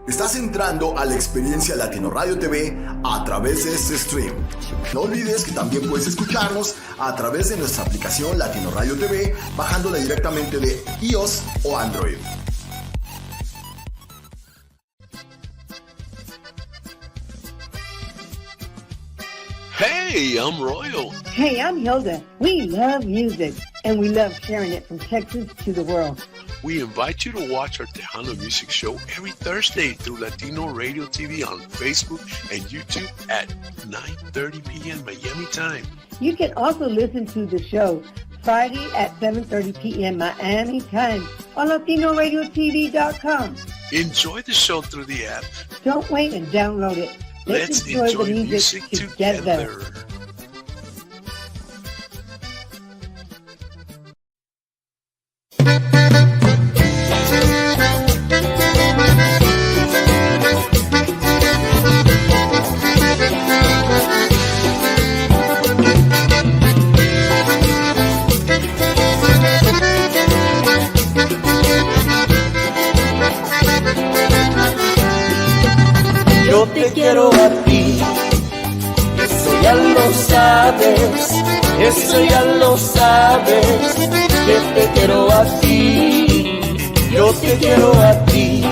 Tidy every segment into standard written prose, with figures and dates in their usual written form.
Estás entrando a la experiencia Latino Radio TV a través de este stream. No olvides que también puedes escucharnos a través de nuestra aplicación Latino Radio TV, bajándola directamente de iOS o Android. Hey, I'm Royal. Hey, I'm Hilda. We love music, and we love sharing it from Texas to the world. We invite you to watch our Tejano music show every Thursday through Latino Radio TV on Facebook and YouTube at 9:30 p.m. Miami time. You can also listen to the show Friday at 7:30 p.m. Miami time on LatinoRadioTV.com. Enjoy the show through the app. Don't wait and download it. Let's enjoy the music together. Yo te quiero a ti, eso ya lo sabes, eso ya lo sabes, que te quiero a ti, yo te quiero a ti,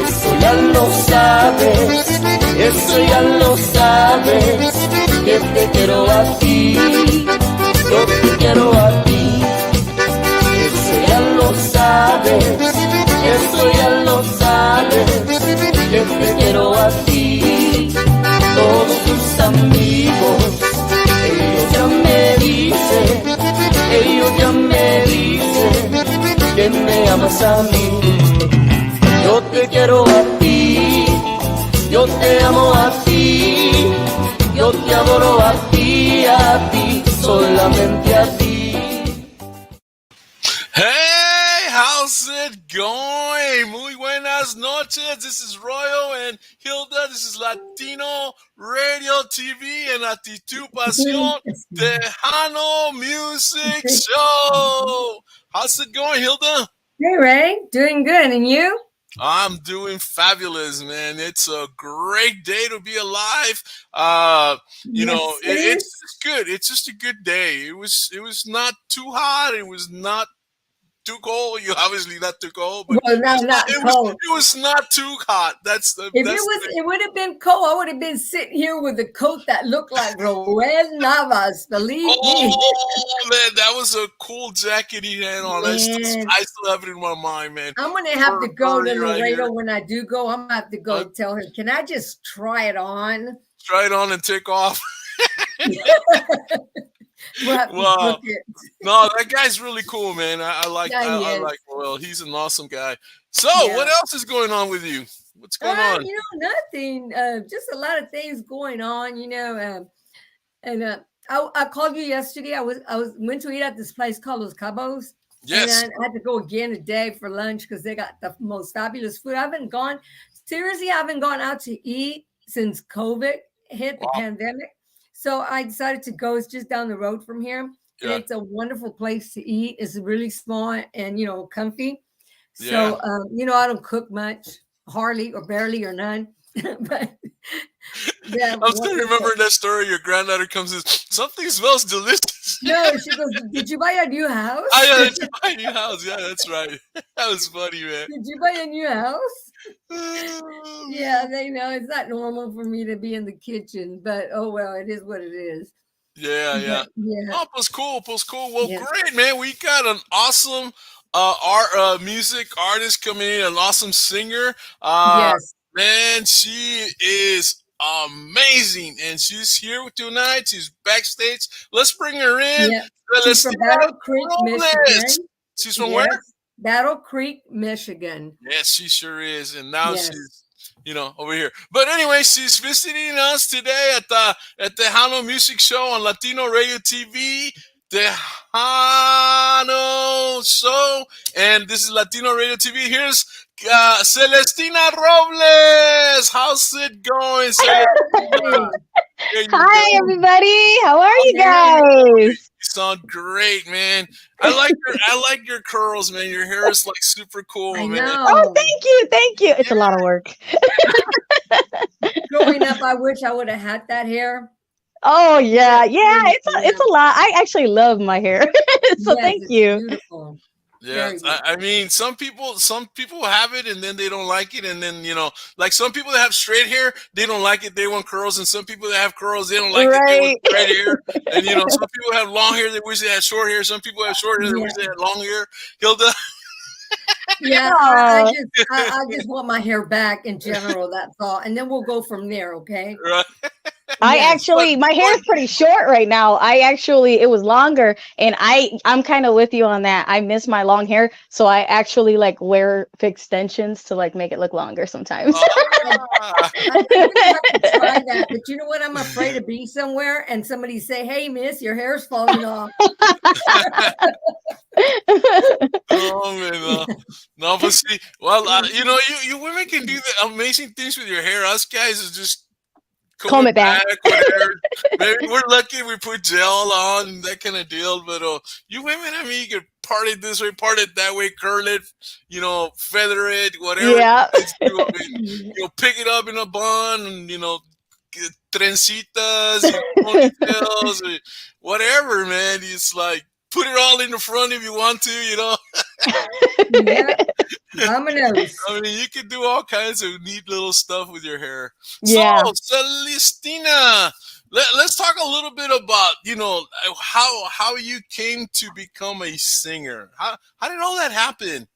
eso ya lo sabes, eso ya lo sabes, que te quiero a ti, yo te quiero a ti, eso ya lo sabes, eso ya lo sabes, que te quiero a ti. Todos tus amigos, ellos ya me dicen que me amas a mí. Yo te quiero a ti, yo te amo a ti, yo te adoro a ti, solamente a ti. Hey, how's it going? Muy buenas noches. This is Royal and Hilda. This is Latino Radio TV and ACTITUD y PASIÓN, TEJANO Music Show. How's it going, Hilda? Hey, Ray. Doing good. And you? I'm doing fabulous, man. It's a great day to be alive. You know, it's good. It's just a good day. It was not too hot. It was not too cold. You obviously not too cold, but well, no, not cold. It was not too hot. It would have been cold. I would have been sitting here with a coat that looked like Roel Navas. Believe me. Oh man, that was a cool jacket he had on. I still have it in my mind, man. I'm gonna have to go to Laredo when I do go. I'm gonna have to go tell him. Can I just try it on? Try it on and take off. Well, no, that guy's really cool, man. I like Royal. He's an awesome guy. So, what else is going on with you? What's going on? You know, nothing. Just a lot of things going on. You know, I called you yesterday. I went to eat at this place called 𝗏𝗏𝗏𝗏𝗏𝗏. Yes. And I had to go again today for lunch because they got the most fabulous food. I haven't gone out to eat since COVID hit, the pandemic. So I decided to go. It's just down the road from here. Yeah. And it's a wonderful place to eat. It's really small and, you know, comfy. So, you know, I don't cook much, hardly or barely or none. But I'm still remembering that story. Your granddaughter comes and says, something smells delicious. No, she goes, did you buy a new house? Did you buy a new house? Yeah, that's right. That was funny, man. Did you buy a new house? Yeah, they know it's not normal for me to be in the kitchen, but oh well, it is what it is. Yeah. Oh, it was cool. Well, great, man. We got an awesome music artist coming in, an awesome singer. Yes. Man, she is amazing, and she's here tonight. She's backstage. Let's bring her in. Yeah. She's from Battle Creek, Michigan. She's from where? Battle Creek, Michigan. Yes, she sure is. And now she's, you know, over here. But anyway, she's visiting us today at the Tejano Music Show on Latino Radio TV. Tejano Show. And this is Latino Radio TV. Here's CELESTINA ROBLES. How's it going, Celestina? There you Hi, go. everybody. How are you You guys? sound great, man. I like your curls, man. Your hair is like super cool, I man. Oh, know. thank you. Thank you. It's a lot of work. Growing up, I wish I would have had that hair. Oh, yeah. But, Yeah, it's a lot. I actually love my hair. So yes, thank it's you. beautiful. Yeah, Very beautiful. I mean, some people have it and then they don't like it, and then like some people that have straight hair, they don't like it, they want curls, and some people that have curls, they don't like it, they want Right. straight hair, and some people have long hair, they wish they had short hair, some people have short hair, they wish they had long hair. Hilda, Yeah, Aw. I just want my hair back in general. That's all, and then we'll go from there. Okay. right? Yes. My hair is pretty short right now. It was longer, and I'm kind of with you on that. I miss my long hair, so I actually like wear extensions to like make it look longer sometimes. Ah, I'm gonna have to try that, but you know what? I'm afraid to be somewhere and somebody say, "Hey, miss, your hair's falling off." oh man, no, but see, well, you women can do the amazing things with your hair. Us guys is just Comb it back. whatever. Maybe we're lucky we put gel on and that kind of deal. But you women, I mean, you can part it this way, part it that way, curl it, feather it, whatever. Yeah. You guys do. I mean, pick it up in a bun, and get trencitas, ponytails, or whatever, man. It's like put it all in the front if you want to, Yeah, Dominoes. I mean, you can do all kinds of neat little stuff with your hair. Yeah. So, Celestina, let's talk a little bit about, how you came to become a singer. How did all that happen?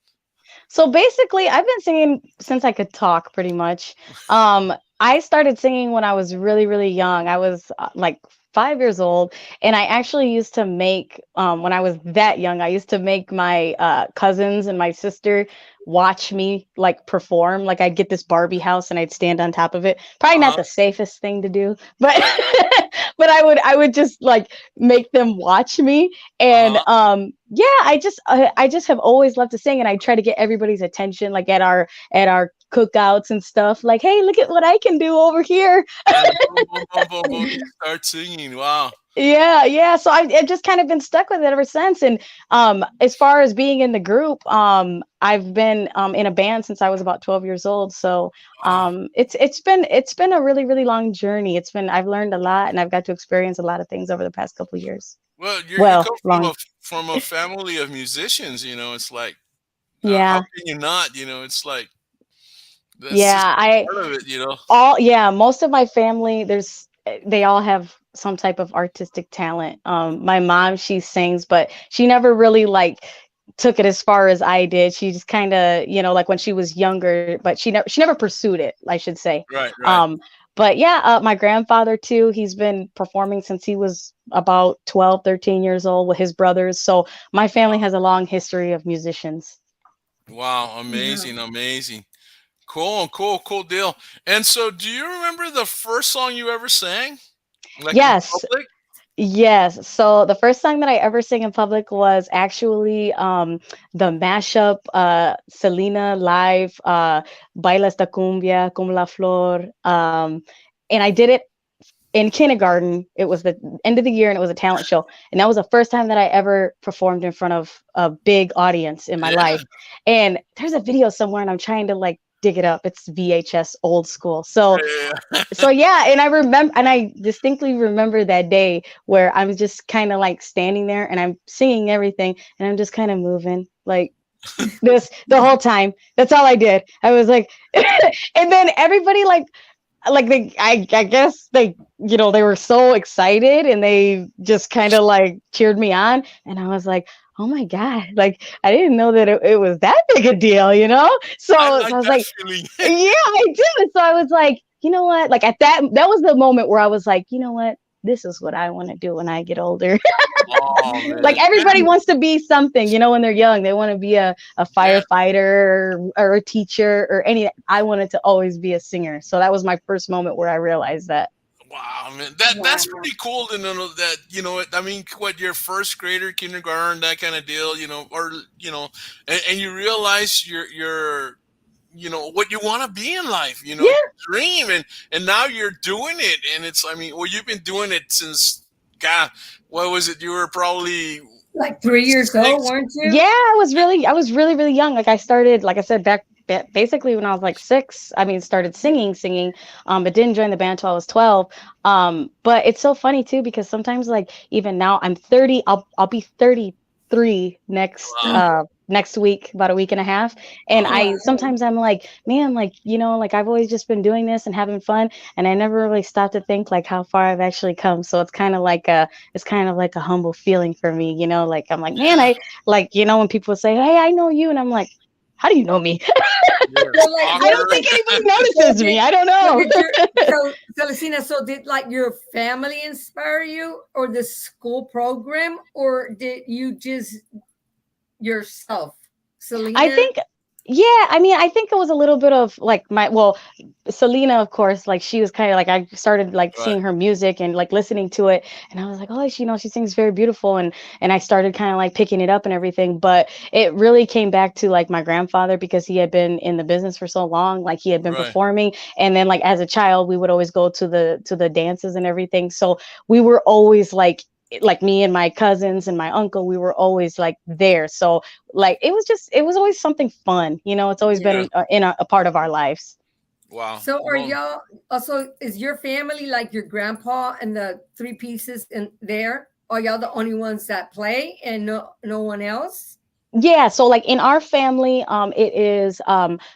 So basically, I've been singing since I could talk, pretty much. I started singing when I was really, really young. I was like 5 years old, and I actually used to make, when I was that young, I used to make my cousins and my sister watch me like perform. Like I'd get this Barbie house and I'd stand on top of it. Probably not the safest thing to do, but but I would just like make them watch me. And yeah, I just have always loved to sing, and I try to get everybody's attention, like at our cookouts and stuff. Like, hey, look at what I can do over here. You start singing. Wow. Yeah. So I've just kind of been stuck with it ever since. And as far as being in the group, I've been in a band since I was about 12 years old. So it's been a really, really long journey. I've learned a lot, and I've got to experience a lot of things over the past couple of years. Well, you come from a family of musicians. It's like, yeah. How can you not? It's like, that's just part of it. Most of my family, they all have some type of artistic talent. My mom, she sings, but she never really like took it as far as I did. She just kind of, like when she was younger, but she never pursued it, I should say. Right. But yeah, my grandfather too, he's been performing since he was about 12, 13 years old with his brothers. So my family has a long history of musicians. Wow, amazing. Cool deal. And so, do you remember the first song you ever sang? Like Yes. in public? Yes. So the first song that I ever sang in public was actually the mashup Selena live Baila esta cumbia como la flor. And I did it in kindergarten. It was the end of the year, and it was a talent show. And that was the first time that I ever performed in front of a big audience in my life. And there's a video somewhere, and I'm trying to like dig it up. It's VHS old school. So yeah, and I distinctly remember that day where I'm just kind of like standing there and I'm singing everything, and I'm just kind of moving like this the whole time. That's all I did. I was like, and then everybody I guess they were so excited, and they just kind of like cheered me on, and I was like, oh my God, like I didn't know that it was that big a deal, So I was like, yeah, I did. So I was like, you know what? Like at that was the moment where I was like, you know what? This is what I want to do when I get older. Like everybody wants to be something, when they're young. They want to be a firefighter or a teacher or any. I wanted to always be a singer. So that was my first moment where I realized that. Wow, man, that's pretty cool to know that. I mean, what, your first grader, kindergarten, that kind of deal, and you realize you're what you want to be in life, Yeah. dream, and now you're doing it. And it's, well, you've been doing it since, God, what was it? You were probably like 3 years old, weren't you? Yeah, I was really, really young. Like I started, like I said, basically when I was like 6, started singing, but didn't join the band till I was 12. But it's so funny too, because sometimes like even now I'm 30, I'll be 33 next week, about a week and a half. And sometimes I'm like, man, like, like I've always just been doing this and having fun. And I never really stopped to think like how far I've actually come. So it's kind of like a humble feeling for me, like I'm like, man, I like, when people say, hey, I know you. And I'm like, how do you know me? I don't think anybody notices me. I don't know. Celestina, so did like your family inspire you, or the school program, or did you just yourself, Selena? I think it was a little bit of like Selena, of course, like she was kind of like, I started like seeing her music and like listening to it, and I was like, oh, she sings very beautiful, and I started kind of like picking it up and everything. But it really came back to like my grandfather, because he had been in the business for so long, like he had been performing, and then like as a child we would always go to the dances and everything. So we were always like me and my cousins and my uncle, we were always like there. So like it was always something fun, it's always been a part of our lives. Wow. So are y'all also, is your family like your grandpa and the 3 pieces in there? Are y'all the only ones that play and no one else? Yeah, so like in our family, it is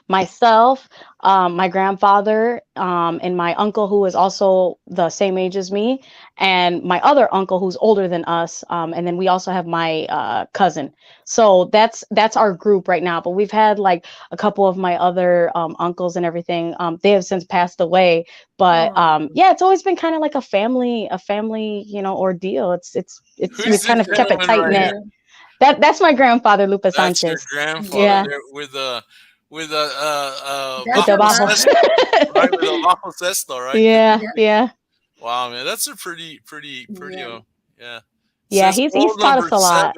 myself, my grandfather, and my uncle, who is also the same age as me, and my other uncle who's older than us, and then we also have my cousin. So that's our group right now. But we've had like a couple of my other uncles and everything. They have since passed away. But yeah, it's always been kind of like a family, ordeal. We've kind of kept it tight knit. That's my grandfather, 𝗏𝗏 Sanchez. That's your grandfather there with 𝗏𝗏𝗏𝗏𝗏𝗏𝗏𝗏𝗏𝗏𝗏𝗏𝗏, right? Wow, man, that's a pretty yeah. Yeah, he's taught us a lot.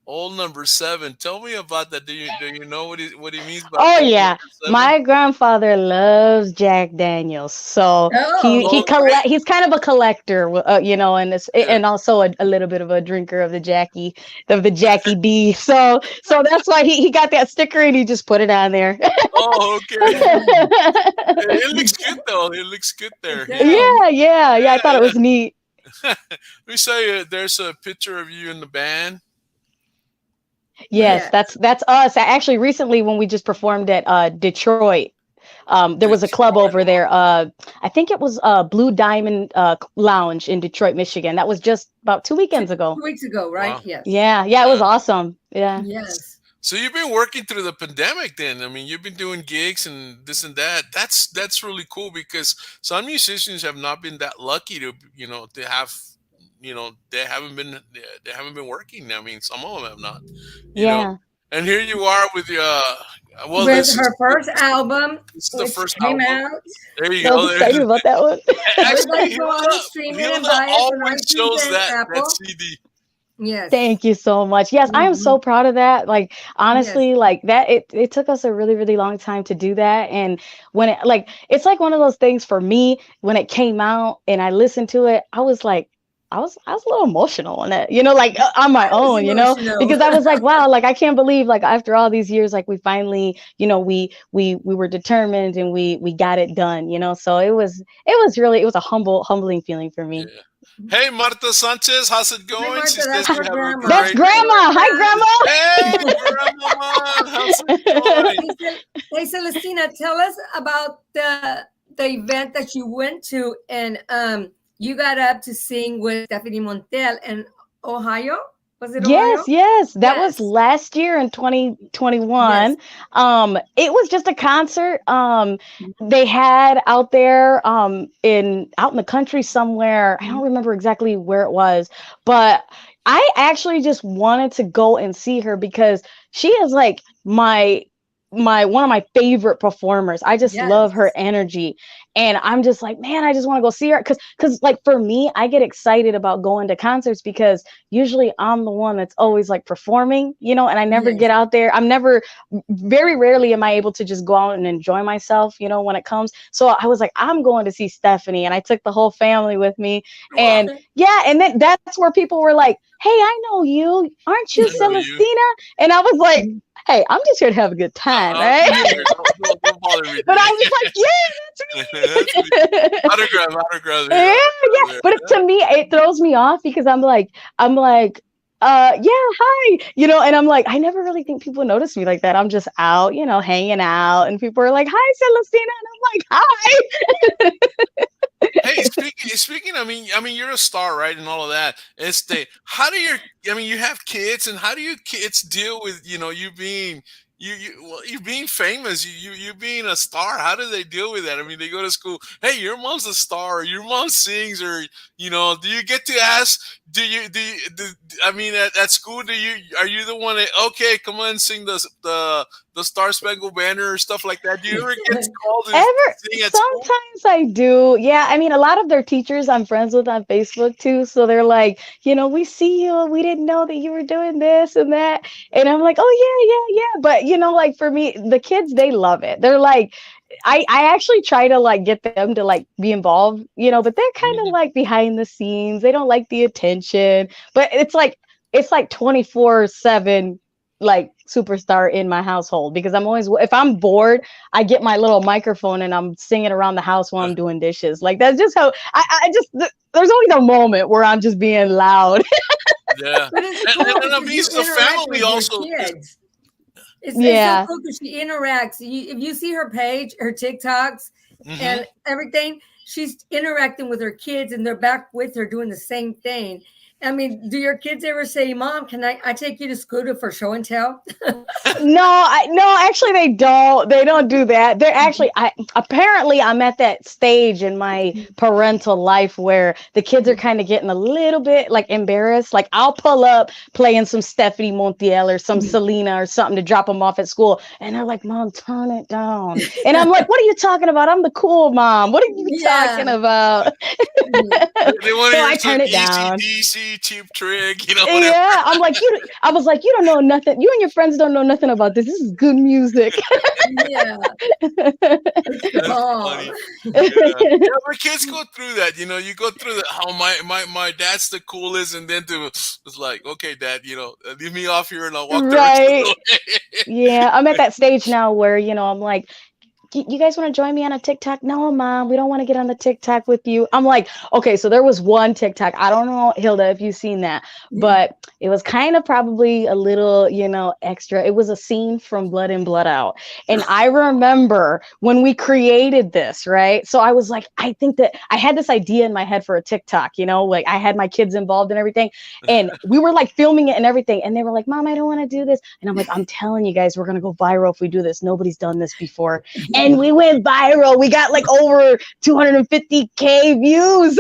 Old number 7. Tell me about that. Do you know what he means by? Oh yeah, my grandfather loves Jack Daniels, so he's kind of a collector, and also a little bit of a drinker of the Jackie B. So that's why he got that sticker and he just put it on there. Oh, okay. It looks good though. It looks good there. Yeah. I thought it was neat. Let me say, there's a picture of you in the band. Yes, that's us. Actually, recently when we just performed at Detroit, there was a club over there. I think it was Blue Diamond Lounge in Detroit, Michigan. That was just about 2 weekends ago. 2 weeks ago, right? Wow. Yes. Yeah, it was awesome. Yeah. Yes. So you've been working through the pandemic then. You've been doing gigs and this and that. That's really cool, because some musicians have not been that lucky to have they haven't been working. Some of them have not. You know? And here you are with your her first album. This is the first came album. Out. There you go. Excited about that one. Actually, Hilda always shows that CD. Yes. Thank you so much. Yes, I am so proud of that. Like, honestly, like that, it took us a really, really long time to do that. And when it's like one of those things for me, when it came out and I listened to it, I was like, I was a little emotional on it, like on my own, because I was like, wow, like I can't believe, like after all these years, like we finally, we were determined and we got it done, so it was a humbling feeling for me. Yeah. Hey, Marta Sanchez, how's it going? Marta, she says grandma. That's Grandma. Hi, Grandma. Hey, Grandma. How's it going? Hey, Celestina, tell us about the event that you went to, and you got up to sing with Stephanie Montel in Ohio. Was it Ohio? Yes. That was last year in 2021. Yes. It was just a concert they had out there out in the country somewhere. I don't remember exactly where it was, but I actually just wanted to go and see her because she is like my one of my favorite performers. I just love her Yes. energy. And I'm just like, man, I just want to go see her. Cause like for me, I get excited about going to concerts because usually I'm the one that's always like performing, you know, and I never Yes. get out there. Very rarely am I able to just go out and enjoy myself, you know, when it comes. So I was like, I'm going to see Stephanie, and I took the whole family with me. Wow. And yeah, and then that's where people were like, hey, I know you. Aren't you I know you. Celestina? And I was like, hey, I'm just here to have a good time, right? Don't bother me. But I was like, yeah, That's me. that's me. Autograph. Yeah. But to me, it throws me off because I'm like, yeah, hi, you know, and I'm like, I never really think people notice me like that. I'm just out, you know, hanging out, and people are like, hi, Celestina, and I'm like, hi. Hey, speaking. I mean, you're a star, right, and all of that. How do you have kids, and how do your kids deal with you being you being famous, you being a star? How do they deal with that? I mean, they go to school. Hey, your mom's a star. Or your mom sings, or do you get to ask? I mean, at school, are you the one that, okay, come on, sing the Star Spangled Banner or stuff like that? Do you ever get called to sing at school? Sometimes I do. Yeah, I mean, a lot of their teachers I'm friends with on Facebook too, so they're like, we see you. We didn't know that you were doing this and that, and I'm like, oh yeah. But like for me, the kids, they love it. They're like, I actually try to like get them to like be involved, but they're kind of like behind the scenes. They don't like the attention, but it's like 24/7 like superstar in my household, because I'm always, if I'm bored, I get my little microphone and I'm singing around the house while I'm doing dishes. Like that's just how there's always a moment where I'm just being loud. Yeah. But it's cool and because means you the interact family with your also. kids. It's Yeah. so cool because she interacts. If you see her page, her TikToks, and everything, she's interacting with her kids, and they're back with her doing the same thing. I mean, do your kids ever say, "Mom, can I take you to Scooter for show and tell"? No, actually they don't. They don't do that. They're actually, apparently I'm at that stage in my parental life where the kids are kind of getting a little bit like embarrassed. Like I'll pull up playing some Stephanie Montiel or some Selena or something to drop them off at school, and they're like, "Mom, turn it down." And I'm like, "What are you talking about? I'm the cool mom. What are you talking about?" They want to So hear I turn it down. DC, Cheap Trick, Yeah, I was like, you don't know nothing. You and your friends don't know nothing about this. This is good music. Yeah. That's funny. Yeah, but kids go through that. You go through that. How my dad's the coolest, and then it's like, okay, Dad, leave me off here and I'll walk the rest of the way. Yeah, I'm at that stage now where I'm like, you guys want to join me on a TikTok? No, Mom, we don't want to get on the TikTok with you. I'm like, okay, so there was one TikTok. I don't know, Hilda, if you've seen that, but it was kind of probably a little, extra. It was a scene from Blood In, Blood Out. And I remember when we created this, right? So I was like, I think that I had this idea in my head for a TikTok, like I had my kids involved and everything. And we were like filming it and everything. And they were like, Mom, I don't want to do this. And I'm like, I'm telling you guys, we're going to go viral if we do this. Nobody's done this before. And we went viral. We got like over 250K views.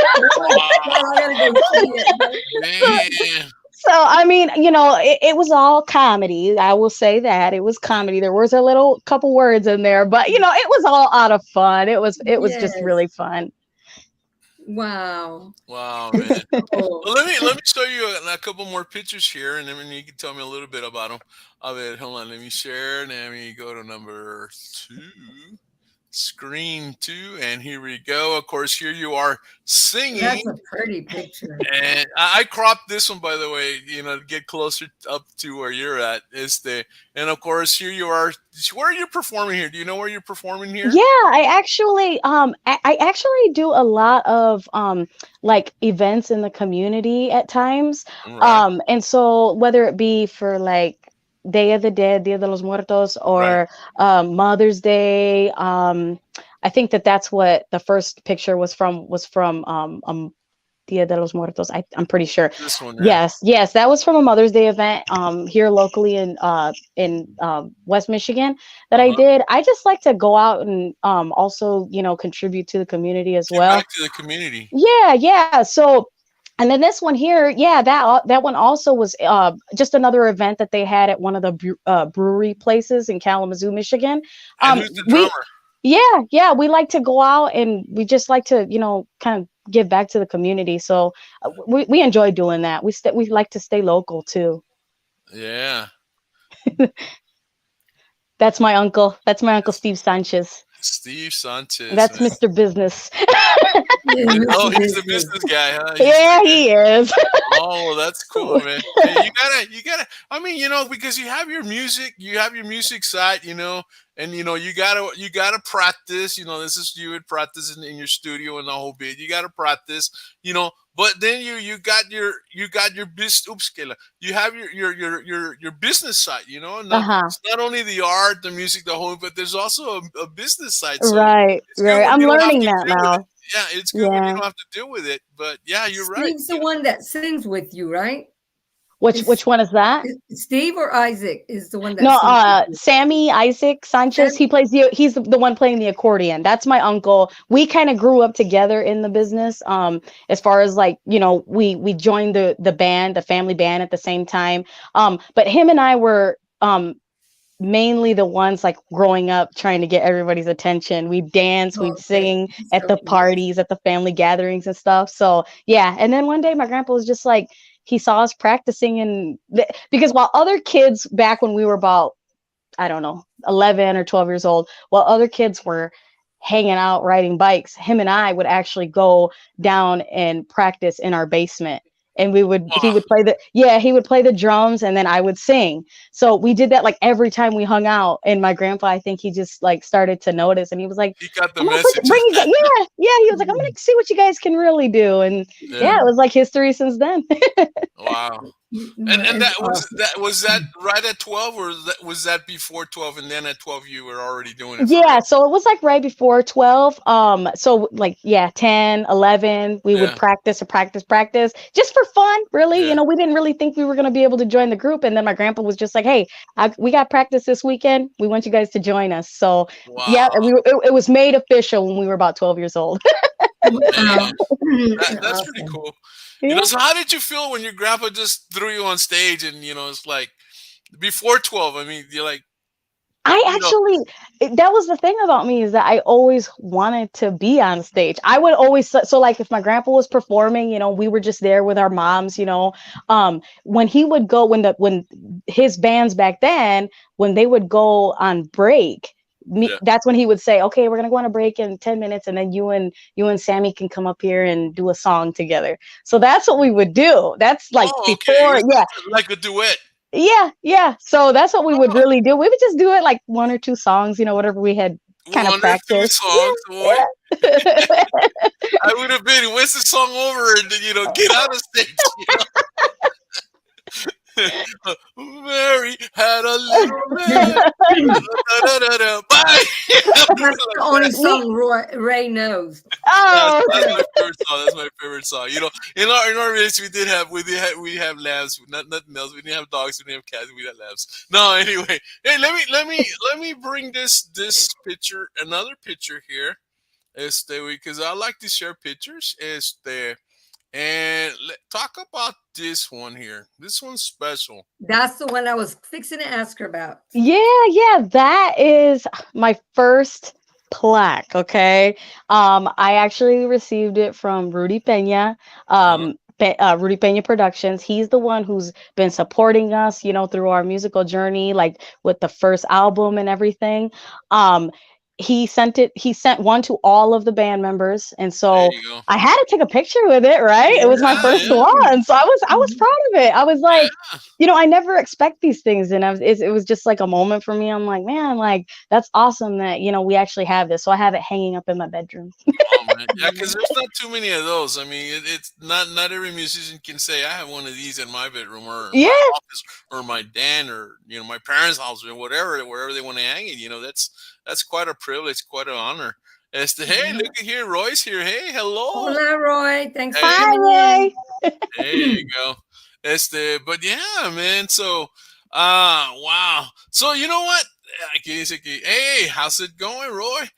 So, I mean, it was all comedy. I will say that it was comedy. There was a little couple words in there, but it was all out of fun. It was just really fun. Wow, man. Well, let me show you a couple more pictures here, and then you can tell me a little bit about them. Hold on, let me share. Let me go to number 2. Screen 2, and here we go. Of course, here you are singing. That's a pretty picture. And I cropped this one, by the way, to get closer up to where you're at. And of course, here you are. Where are you performing here? Do you know where you're performing here? Yeah, I actually do a lot of like events in the community at times. Right. And so whether it be for like Day of the Dead, Dia de los Muertos, or Mother's Day. I think that's what the first picture was from Dia de los Muertos. I'm pretty sure. This one, right? Yes, that was from a Mother's Day event here locally in West Michigan that I did. I just like to go out and also contribute to the community as well. Back to the community. Yeah. So And then this one here, yeah, that one also was just another event that they had at one of the brewery places in Kalamazoo, Michigan. And who's the drummer? Yeah, we like to go out and we just like to, kind of give back to the community. So we enjoy doing that. We like to stay local too. Yeah. That's my uncle. That's my uncle, Steve Sanchez. Steve Sanchez. That's man. Mr. Business. Oh, he's the business guy, huh? He is. Oh, that's cool, man. Hey, you gotta. I mean, because you have your music side, and you gotta practice. This is you would practice in your studio and the whole bit. You gotta practice, But then you got your business. You have your business side, It's not only the art, the music, the whole, but there's also a business side. So right. I'm learning that now. Yeah, it's good when you don't have to deal with it. But yeah, you're right. Steve's the one that sings with you, right? Which one is that? Steve or Isaac is the one that Sammy Isaac Sanchez. He's the one playing the accordion. That's my uncle. We kind of grew up together in the business. As far as we joined the band, the family band at the same time. But him and I were mainly the ones growing up trying to get everybody's attention. We'd dance, we'd sing at the parties, at the family gatherings and stuff. So yeah. And then one day my grandpa was just he saw us practicing because while other kids back when we were about, 11 or 12 years old, while other kids were hanging out, riding bikes, him and I would actually go down and practice in our basement. And he would play the drums and then I would sing. So we did that every time we hung out. And my grandpa, I think he just started to notice and he was like, he got the message. He was like, I'm going to see what you guys can really do. And it was history since then. Wow. And that was that right at 12 or was that before 12 and then at 12 you were already doing it? Yeah, so it was right before 12. So 10, 11 we would practice just for fun, really. We didn't really think we were going to be able to join the group, and then my grandpa was just like, hey, we got practice this weekend, we want you guys to join us. So it was made official when we were about 12 years old. That's pretty cool. So how did you feel when your grandpa just threw you on stage and, it's before 12? I mean, you're that was the thing about me is that I always wanted to be on stage. I would always, if my grandpa was performing, we were just there with our moms, when he would go, when his bands back then, when they would go on break, that's when he would say, okay, we're going to go on a break in 10 minutes. And then you and Sammy can come up here and do a song together. So that's what we would do. That's before. Yeah. Like a duet. Yeah. So that's what we would really do. We would just do it one or two songs, whatever we had kind of practiced. Songs, I would have been, when's the song over? And then, get on the stage. Mary had a little man. Bye. That's the only song Ray knows. Oh, that's my favorite song. In our race we have lambs, nothing else. We didn't have dogs, we didn't have cats, we had lambs. No, anyway. Hey, let me bring this picture, another picture here. Because I like to share pictures. And talk about this one here. This one's special. That's the one I was fixing to ask her about. Yeah. That is my first plaque. Okay. I actually received it from 𝗷𝗘𝗃𝗍𝗍, 𝗷𝗷𝗃𝗍𝗍 Productions. He's the one who's been supporting us, through our musical journey, with the first album and everything. He sent one to all of the band members, and so I had to take a picture with it, right? It was my first one, so I was proud of it. I was like, I never expect these things, and it was just a moment for me. I'm like, man, that's awesome that we actually have this. So I have it hanging up in my bedroom. Oh, man. Yeah, because there's not too many of those. I mean, it's not every musician can say I have one of these in my bedroom or my office or my den or my parents' house or wherever they want to hang it. That's quite a privilege, quite an honor. Hey, look at here, Roy's here. Hey, hello. Hola, Roy. Thanks for coming in. There you go. But yeah, man. So, wow. So you know what? Hey, how's it going, Roy?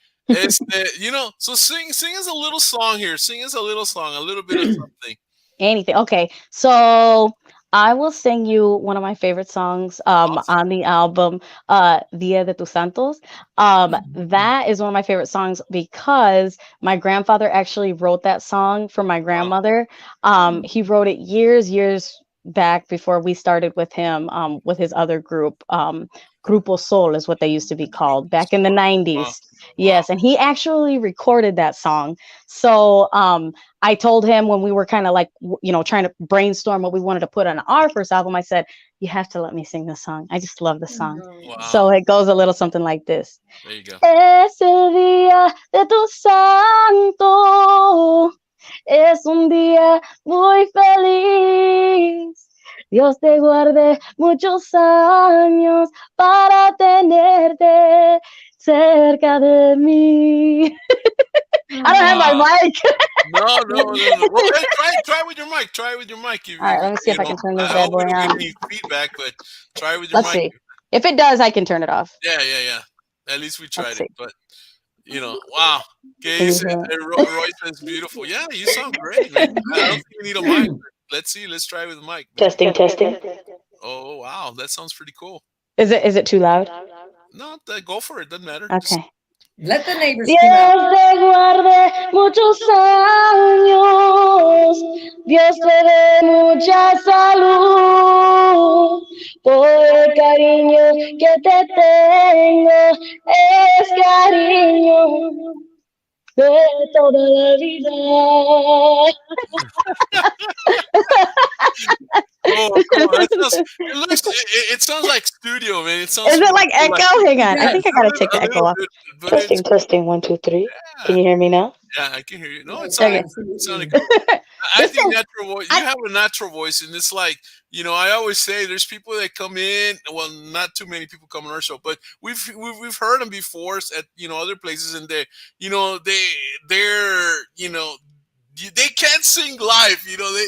So sing us a little song here. Sing us a little song, a little bit of something. Anything. Okay. So I will sing you one of my favorite songs on the album, Día de tus Santos. That is one of my favorite songs because my grandfather actually wrote that song for my grandmother. He wrote it years back before we started with him, with his other group. Grupo Sol is what they used to be called back in the 90s. Yes, and he actually recorded that song. So I told him when we were kind of like, trying to brainstorm what we wanted to put on our first album, I said, you have to let me sing this song. I just love the song. Wow. So it goes a little something like this. There you go. Es el día de tu santo. Es un día muy feliz. Dios te guarde muchos años para tenerte cerca de mí. I don't have my mic. No. Well, hey, try with your mic. Try with your mic. All right, let me see if I can turn this bad boy on. I hope we don't get any feedback, but try with your Let's mic. see. If it does, I can turn it off. Yeah. At least we tried it, but wow. Gaze and Roy says beautiful. Yeah, you sound great, man. I don't think you need a mic. Let's see. Let's try with the mic. Testing. Oh wow, that sounds pretty cool. Is it too loud? No, go for it. Doesn't matter. Okay. Let the neighbors Dios te guarde muchos años, Dios te dé mucha salud, por el cariño que te tengo, es cariño de toda la vida. Oh, cool. It sounds like studio, man. Is it like echo? Hang on. I think I gotta take the echo off. Testing. 1, 2, 3. Yeah. Can you hear me now? Yeah, I can hear you. No, it sounded good. I think natural voice. You have a natural voice, and it's like, I always say there's people that come in. Well, not too many people come on our show, but we've heard them before at other places, and they're they can't sing live.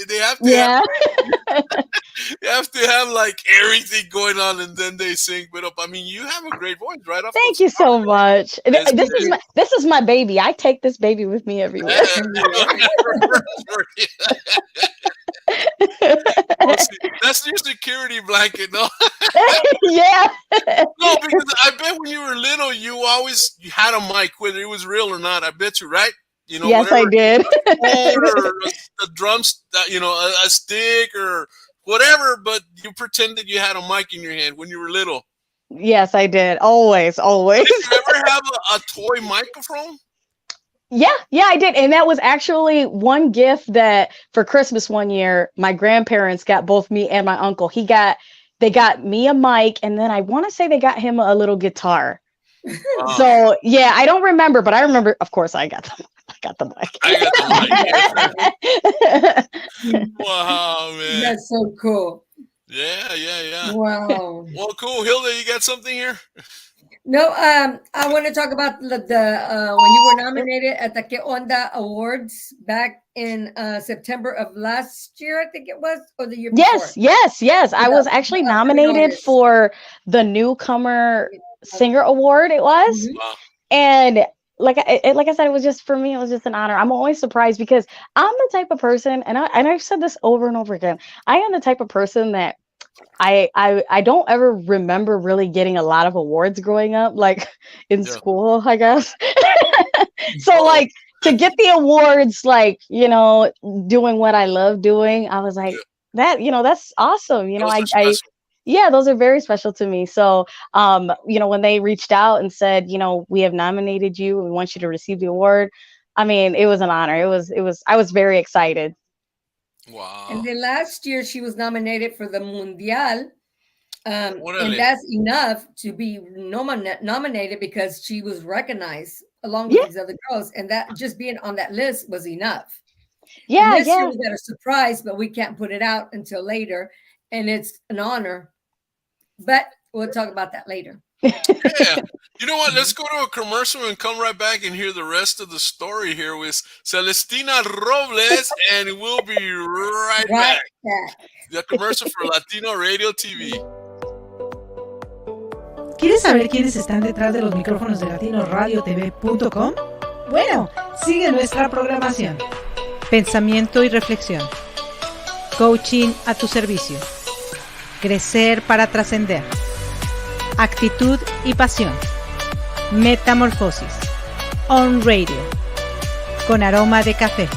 They have to. Yeah. You have to have like everything going on, and then they sing. But I mean, you have a great voice, right off. Thank you so much. This is my baby. I take this baby with me everywhere. That's your security blanket, no? Yeah. No, because I bet when you were little, you had a mic, whether it was real or not. I bet you, right? Yes, I did. Or a drums, a stick or whatever, but you pretended you had a mic in your hand when you were little. Yes, I did. Always. Did you ever have a toy microphone? Yeah, I did. And that was actually one gift that for Christmas one year, my grandparents got both me and my uncle. They got me a mic, and then I want to say they got him a little guitar. Wow. So yeah, I don't remember, but I remember, of course, I got the mic. Wow, man. That's so cool. Yeah. Wow. Well, cool. Hilda, you got something here? No, I want to talk about the when you were nominated at the Que Onda Awards back in September of last year, I think it was, or the year before. Yes. I was actually nominated for the Newcomer Singer Award. It was, and like I said, it was just, for me, it was just an honor. I'm always surprised because I'm the type of person, and I've said this over and over again. I am the type of person that I don't ever remember really getting a lot of awards growing up, like in school, I guess. So like to get the awards, like, doing what I love doing, I was like, that's awesome. Yeah, those are very special to me. So, when they reached out and said, we have nominated you, we want you to receive the award. I mean, it was an honor. I was very excited. Wow. And then last year she was nominated for the Mundial. And that's enough to be nominated because she was recognized along with these other girls. And that just being on that list was enough. Yeah. This year we got a surprise, but we can't put it out until later. And it's an honor. But we'll talk about that later. Yeah. You know what? Let's go to a commercial and come right back and hear the rest of the story here with Celestina Robles, and we'll be right back. The commercial for Latino Radio TV. ¿Quieres saber quiénes están detrás de los micrófonos de LatinoRadioTV.com? Bueno, sigue nuestra programación. Pensamiento y reflexión. Coaching a tu servicio. Crecer para trascender. Actitud y pasión. Metamorfosis. On Radio. Con aroma de café.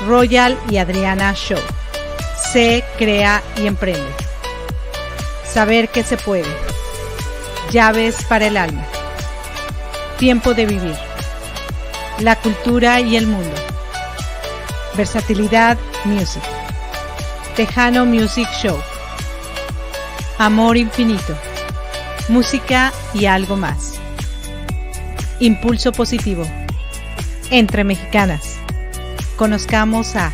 Royal y Adriana Show. Se crea y emprende. Saber que se puede. Llaves para el alma. Tiempo de vivir. La cultura y el mundo. Versatilidad Music. TEJANO Music Show. Amor infinito. Música y algo más. Impulso positivo. Entre mexicanas. Conozcamos a...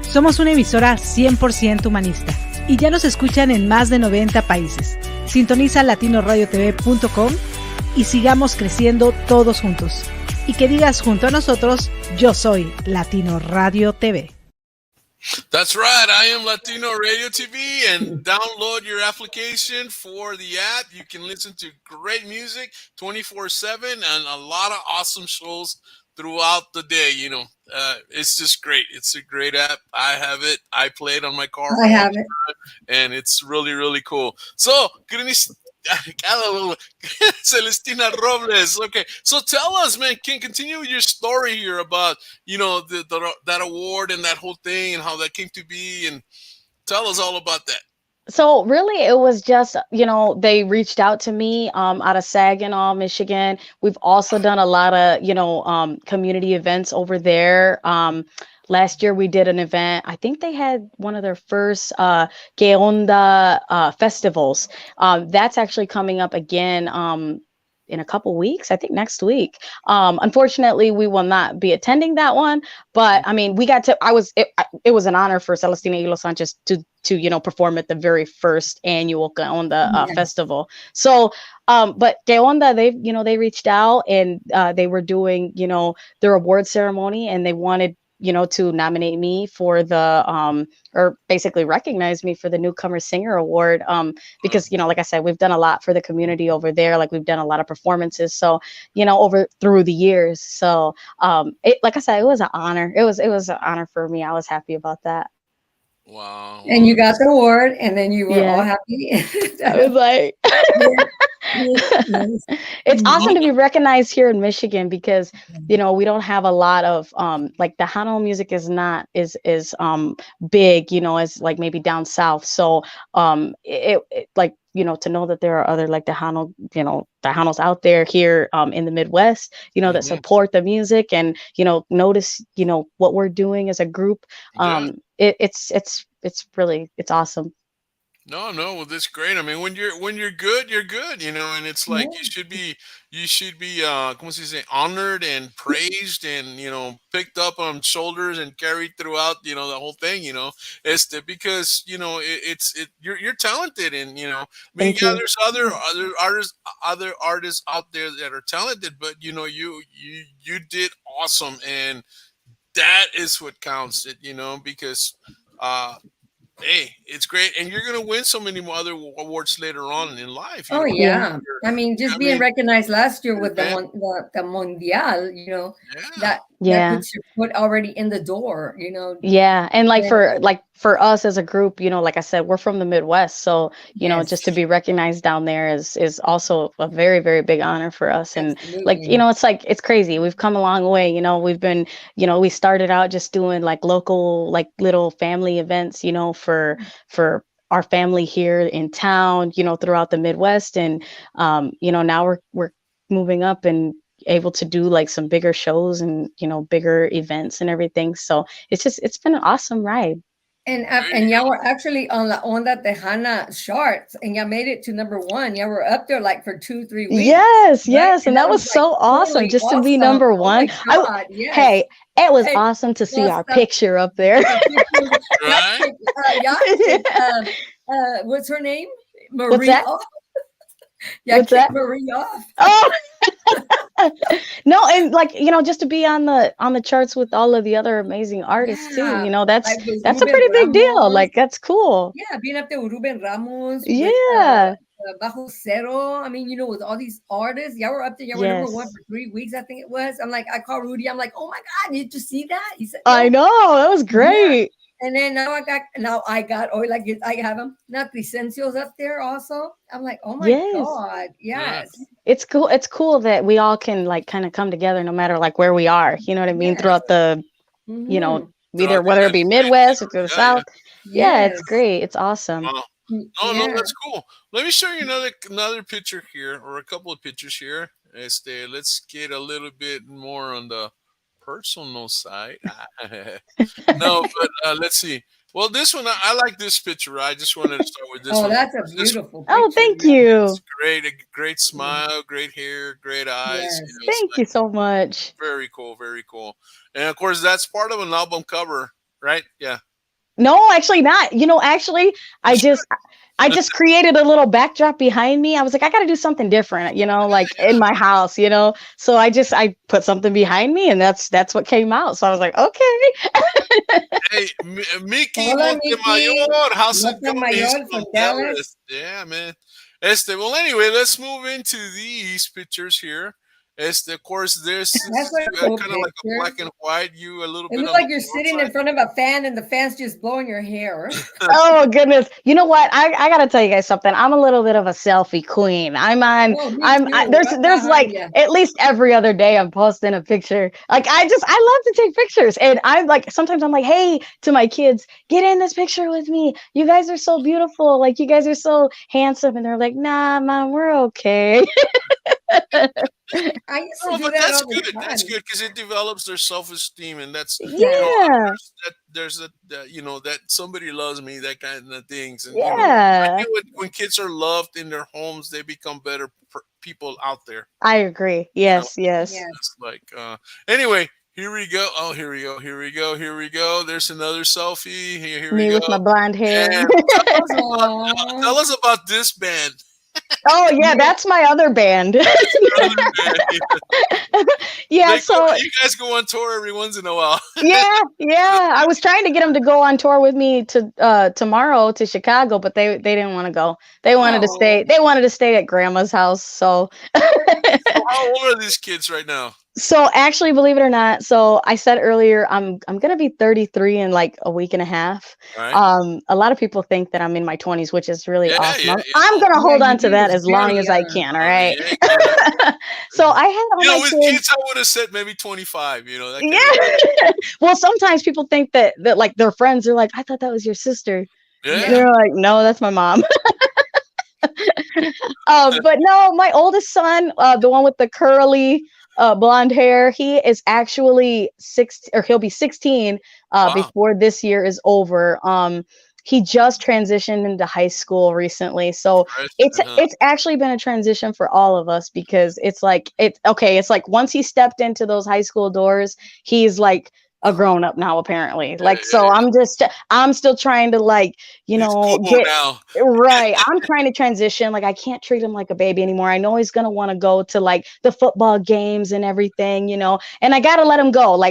Somos una emisora 100% humanista y ya nos escuchan en más de 90 países. Sintoniza latinoradiotv.com y sigamos creciendo todos juntos. Y que digas junto a nosotros, yo soy Latino Radio TV. That's right. I am Latino Radio TV, and download your application for the app. You can listen to great music 24/7 and a lot of awesome shows throughout the day. You know, it's just great. It's a great app. I have it. I play it on my car. I have it. And it's really, really cool. So, Celestina Robles. Okay, so tell us, man. Can continue your story here about that award and that whole thing and how that came to be, and tell us all about that. So really, it was just, they reached out to me out of Saginaw, Michigan. We've also done a lot of, community events over there. Last year we did an event. I think they had one of their first 𝗥𝗘𝗗𝗘𝗢 festivals. That's actually coming up again in a couple weeks, I think next week. Unfortunately, we will not be attending that one, but I mean, it was an honor for Celestina y los Sanchez to perform at the very first annual 𝗥𝗘𝗗𝗘 festival. So, but 𝗥𝗘𝗗𝗘𝗘, they reached out and they were doing, their award ceremony, and they wanted to nominate me for the, or basically recognize me for the Newcomer Singer Award. Because, like I said, we've done a lot for the community over there. Like we've done a lot of performances. So, through the years. So, like I said, it was an honor. It was an honor for me. I was happy about that. Wow. And you got the award, and then you were all happy. I was like, it's awesome to be recognized here in Michigan because, we don't have a lot of, like TEJANO music is not is big, as like maybe down south. So, it like, to know that there are other like TEJANOs out there here in the Midwest, that support the music and, notice, what we're doing as a group. It's really, it's awesome. No, well, that's great. I mean, when you're good, you're good, and it's like you should be ¿cómo se dice? Honored and praised and, picked up on shoulders and carried throughout, the whole thing, because, you're talented and, I mean, there's other artists out there that are talented, but, you did awesome. And that is what counts, because, hey, it's great, and you're gonna win so many more other awards later on in life. Oh yeah, I mean, just being recognized last year with the Mundial, that puts your foot already in the door, Yeah, and for us as a group, like I said, we're from the Midwest, so just to be recognized down there is also a very, very big honor for us. And it's crazy. We've come a long way. We've been, we started out just doing like local, like little family events, for our family here in town, throughout the Midwest, and now we're moving up and able to do like some bigger shows and bigger events and everything. So it's been an awesome ride. And y'all were actually on the TEJANO charts, and y'all made it to #1. Y'all were up there like for 2-3 weeks. Yes, right? And that was so awesome, just to be #1. Hey, it was awesome to see our picture up there. What's her name? Maria. Yeah, What's that? Marie off. Oh. No, and like, just to be on the charts with all of the other amazing artists too, Yeah, that's like with that's a Rubén pretty big deal. Ramos. Like, that's cool. Yeah, being up there with Rubén Ramos, with Yeah. Bajo Cero. I mean, with all these artists. Yeah, we're up there. Yeah, we're number one Yes. for 3 weeks, I think it was. I'm like, I called Rudy. I'm like, oh my God, did you see that? He said, I no. know, that was great. And then now I got, like I have them, not Vicencio's up there also. I'm like, oh my Yes. God, yes. It's cool. It's cool that we all can like kind of come together no matter like where we are. You know what I mean? Yes. Throughout the, Mhm. either whether it be Midwest or to the South. Yeah, it's Yes. great. It's awesome. Wow. No, Yeah. that's cool. Let me show you another picture here, or a couple of pictures here. Let's get a little bit more on the personal side. No, but let's see. Well, this one, I like this picture. I just wanted to start with this Oh, one. that's a This- beautiful Oh, picture. thank you. It's great. A great smile, great hair, great eyes. Yes. It's Thank you so much. very cool, very cool. And of course, that's part of an album cover, right? Yeah. No, actually not. Actually, I just created a little backdrop behind me. I was like, I got to do something different, like in my house, So I put something behind me, and that's what came out. So I was like, okay. Hey, Mickey Hola, Montemayor, how's it going? Montemayor He's from from Dallas. Dallas. Yeah, man. Well, anyway, let's move into these pictures here. Of course, this That's is a cool kind of like a picture. black and white. You a little It bit. looks on like the you're front sitting side. in front of a fan and the fan's just blowing your hair. Oh goodness. You know what? I gotta tell you guys something. I'm a little bit of a selfie queen. I'm on. Oh, me I'm. too. There's Right there's behind like ya. at least every other day I'm posting a picture. Like I love to take pictures, and I'm like sometimes I'm like, hey, to my kids, get in this picture with me. You guys are so beautiful. Like you guys are so handsome, and they're like, nah, mom, we're okay. I used to No, do but that that's all the good. time. That's good because it develops their self-esteem, and that's Yeah. there's that somebody loves me, that kind of things. And Yeah. I think when kids are loved in their homes, they become better people out there. I agree. Yes. Yes. Yes. It's like anyway. Here we go. Oh, here we go. Here we go. Here we go. There's another selfie. Here we Me go. with my blonde hair. And tell us about this band. Oh yeah, that's my other band. Yeah, so you guys go on tour every once in a while. yeah. I was trying to get them to go on tour with me to tomorrow to Chicago, but they didn't want to go. They wanted to stay. They wanted to stay at grandma's house. So How old are these kids right now? So actually, believe it or not, so I said earlier, I'm gonna be 33 in like a week and a half. Right. A lot of people think that I'm in my 20s, which is really awesome. Yeah. I'm gonna hold on you to do. that It's as long very as I young. can. All right. Yeah. So I had all my with kids. kids, I would have said maybe 25. That kind Yeah. Well, sometimes people think that like their friends are like, I thought that was your sister. Yeah. They're like, no, that's my mom. But no, my oldest son, the one with the curly blonde hair, he is actually 16, or he'll be 16 Wow. before this year is over. He just transitioned into high school recently, so it's actually been a transition for all of us, because it's like once he stepped into those high school doors, he's like a grown up now, apparently. I'm still trying to He's cool get now. right. I'm trying to transition. Like I can't treat him like a baby anymore. I know he's gonna want to go to like the football games and everything, and I gotta let him go.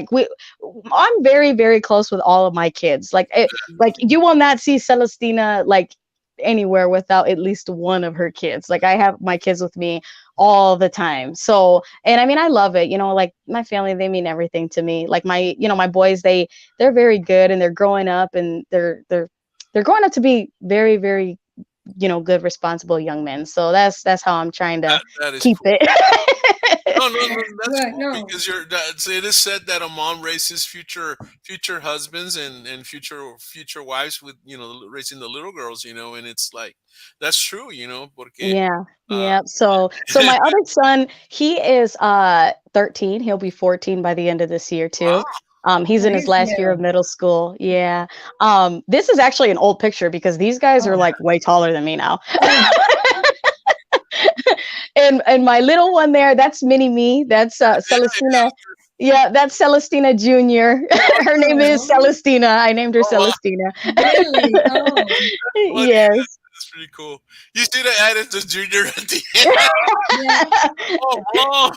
I'm very, very close with all of my kids. Like you will not see Celestina like anywhere without at least one of her kids. Like I have my kids with me all the time. So, and I mean, I love it, like my family, they mean everything to me. Like my boys, they're very good, and they're growing up, and they're growing up to be very, very, good, responsible young men. So that's how I'm trying to That is keep cool. it. No, that's Right, cool, no. because it is said that a mom raises future husbands and future wives with raising the little girls, and it's like that's true, porque Yeah. So my other son, he is 13. He'll be 14 by the end of this year too. Wow. He's in his last year of middle school. Yeah. This is actually an old picture, because these guys are like way taller than me now. And my little one there, that's mini me. That's Celestina. Yeah, that's Celestina Jr. Her name is Celestina. I named her Celestina. Really? Oh. Yes. That's pretty cool. You should have added the junior at the end. Oh,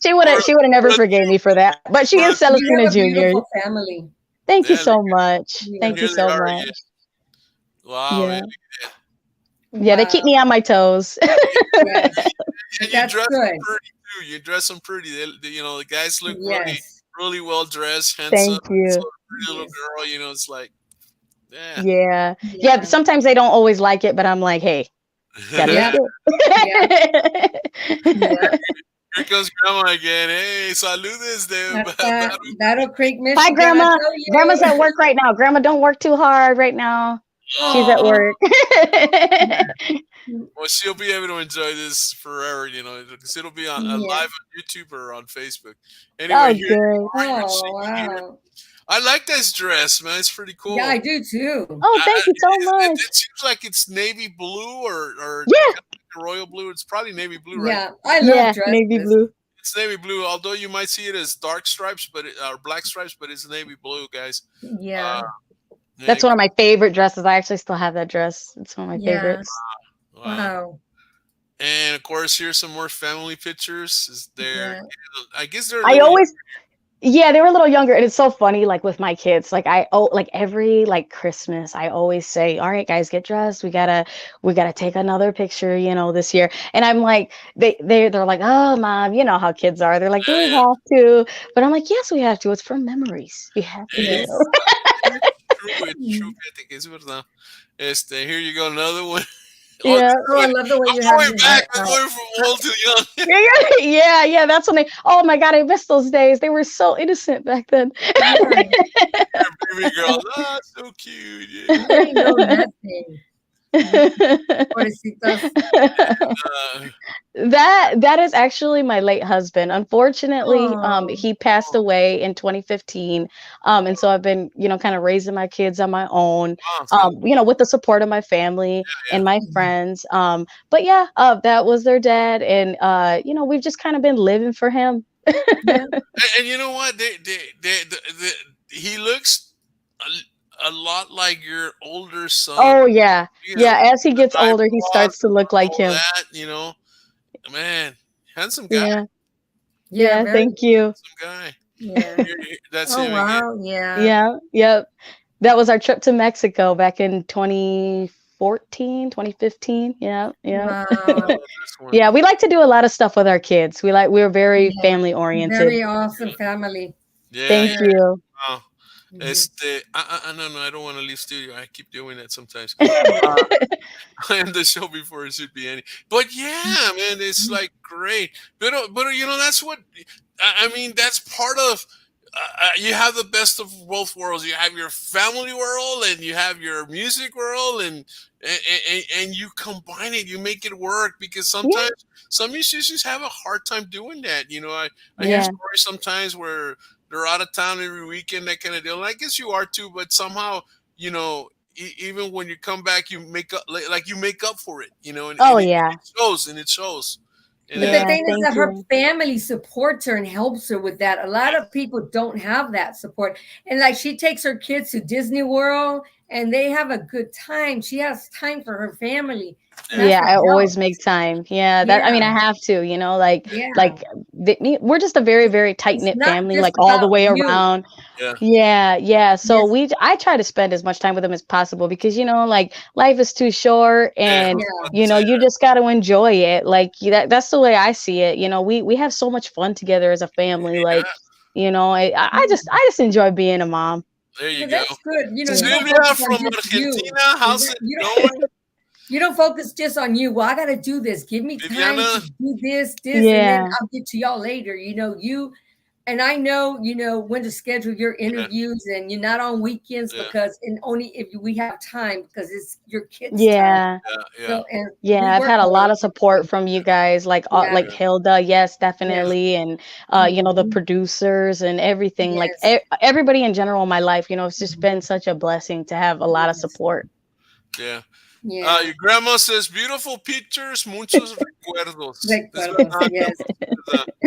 She would have never forgave me for that. But she is You Celestina have a Junior. beautiful family. Thank you Yeah, so much. Yeah. Thank you Here they so are, much. wow. Yeah. Man. Yeah, they keep me on my toes. Yes. And you That's dress good. them pretty too. You dress them pretty. The guys look really, Yes. really well dressed, handsome. Thank you. So pretty little girl. It's like, Yeah. Yeah. Sometimes they don't always like it, but I'm like, hey, gotta Yeah. look good. Yeah. Here comes Grandma again. Hey, saludes de Battle Creek, Michigan. Bye, Grandma. I tell you. Grandma's at work right now. Grandma, don't work too hard right now. She's at work. Well, she'll be able to enjoy this forever, because it'll be on live on YouTube or on Facebook. Anyway, good. Wow. I like this dress, man. It's pretty cool. Yeah, I do too. Oh, thank you so much. It seems like it's navy blue or royal blue. It's probably navy blue, right? Yeah, I love dresses. Navy blue. It's navy blue, although you might see it as dark stripes, or black stripes, but it's navy blue, guys. Yeah. That's one of my favorite dresses. I actually still have that dress. It's one of my favorites. Wow. And of course, here's some more family pictures. Is there? Yeah. I guess they're. They were a little younger, and it's so funny. Like with my kids, every Christmas, I always say, "All right, guys, get dressed. We gotta take another picture, this year." And I'm like, they're like, "Oh, Mom, you know how kids are." They're like, "Do we have to?" But I'm like, "Yes, we have to. It's for memories. We have to." It's true. I think it's verdad. Here you go, another one. Yeah. Oh, I love the way I'm you have going back. I'm going from old to young. Yeah. That's when oh my God, I miss those days. They were so innocent back then. Baby girl, so cute. Yeah. I know nothing. That is actually my late husband. Unfortunately, he passed away in 2015. And so I've been, kind of raising my kids on my own, with the support of my family and my friends. But yeah, that was their dad. And, we've just kind of been living for him. And you know what? He looks a lot like your older son. Oh yeah. As he gets older, he starts to look like him. That, man, handsome guy. Yeah, thank you. Handsome guy. Yeah. That's him. Wow. Yeah. Yep. That was our trip to Mexico back in 2014, 2015. Yeah. Wow. Yeah, we like to do a lot of stuff with our kids. We're very family oriented. Very awesome family. Yeah. Thank you. Wow. No, I don't want to leave studio. I keep doing that sometimes. I end the show before it should be any. But yeah, man, it's like great. But that's what I mean. That's part of. You have the best of both worlds. You have your family world and you have your music world, and you combine it. You make it work, because sometimes some musicians have a hard time doing that. I hear stories sometimes where they're out of town every weekend, that kind of deal. And I guess you are too, but somehow, even when you come back, you make up, you make up for it, and it shows. But the thing is that her family supports her and helps her with that. A lot of people don't have that support. And she takes her kids to Disney World and they have a good time. She has time for her family. I always make time. I have to, we're just a very, very tight knit family, all the way around. So I try to spend as much time with them as possible, because, life is too short, and, you just got to enjoy it. That's the way I see it. We have so much fun together as a family. I just enjoy being a mom. There you go. That's good. Silvia from Argentina, how's it going? You don't focus just on you. Well, I got to do this. Give me time to do this, and then I'll get to y'all later. And I know, when to schedule your interviews, and you're not on weekends because only if we have time, because it's your kids' time. So, I've had a lot of support from you guys, like Hilda, yes, definitely, and the producers and everything, everybody in general in my life. It's just been such a blessing to have a lot of support. Yeah. Your grandma says, beautiful pictures, muchos recuerdos. Yes.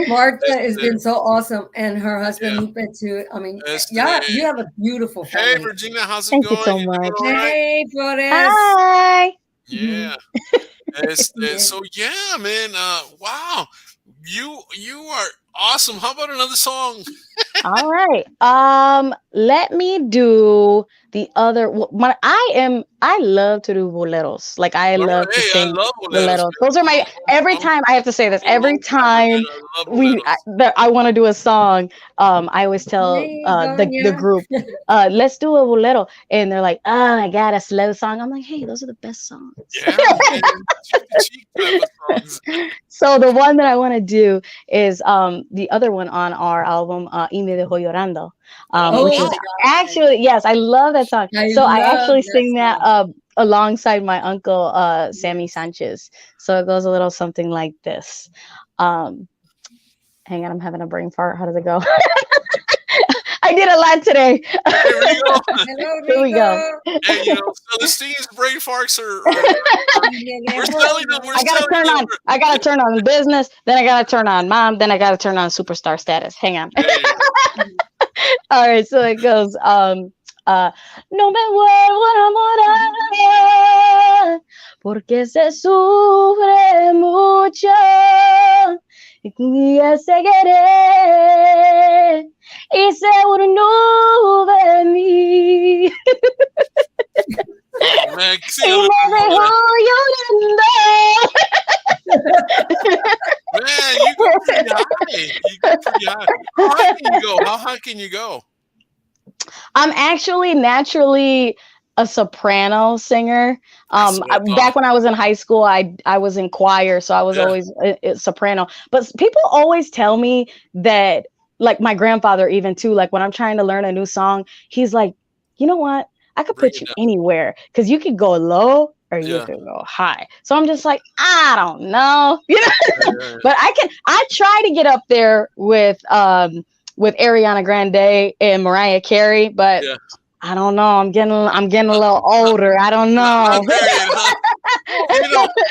Marta has been so awesome, and her husband Lupe too. I mean, you have a beautiful family. Hey, Virginia, how's it going? Thank you so much. Hey, Flores. Hi. Yeah. Yeah. So yeah, man. Wow. You are awesome. How about another song? All right. Let me do the other. I love to do boleros. Like I All love right. to Hey, I sing love boleros. boleros. Those are my every I'm, time I have to say this. I'm a Every long time, man. time I love boleros. that I want to do a song, I always tell Hey, the Doña. group, let's do a bolero, and they're like, oh my god, a slow song. I'm like, hey, those are the best songs. Yeah, man. Cheek to cheek type of songs. So the one that I want to do is the other one on our album, Y Me Dejó Llorando, which Oh, is Oh, actually, yes, I love that song. I So I love actually that sing that song. alongside my uncle Sammy Sanchez. So it goes a little something like this. Um, Hang on, I'm having a brain fart. How does it go? I did a lot today. here we go. Hello, Here we go. Rico. Hey, Celestine's brain farts we're selling them. We're I gotta selling turn them. on. I gotta turn on business. Then I gotta turn on mom. Then I gotta turn on superstar status. Hang on. There you go. All right, so it goes. No me vuelvo a enamorar porque se sufre mucho y un día seguiré y se burló de mí. Oh man, Y me dejó llorando. man, you go pretty high. You go pretty high. How high can you go? How high can you go? I'm actually naturally a soprano singer. That's what I thought. Back when I was in high school, I was in choir, so I was always a soprano. But people always tell me that, like my grandfather even too, like when I'm trying to learn a new song, he's like, you know what? I could Bring put it you down. anywhere because you could go low or you could go high. So I'm just like, I don't know, you know. But I try to get up there with Ariana Grande and Mariah Carey, but I don't know. I'm getting a little older. I don't know. Not there yet, huh?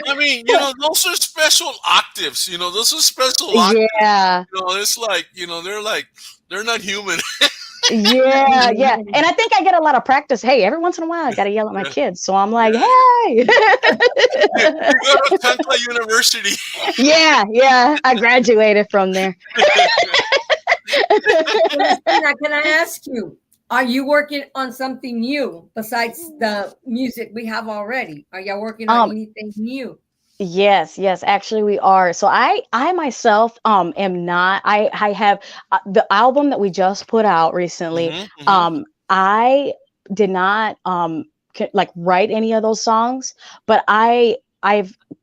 I mean, those are special octaves. Those are special octaves. Yeah. It's like, they're not human. Yeah. And I think I get a lot of practice. Hey, every once in a while, I got to yell at my kids. So I'm like, hey. You go to 𝗏𝗏𝗏𝗏 University. Yeah. I graduated from there. Celestina, can I ask you, are you working on something new besides the music we have already? Are y'all working on anything new? Yes, actually we are. So I myself am not. I have the album that we just put out recently. I did not like write any of those songs, but I've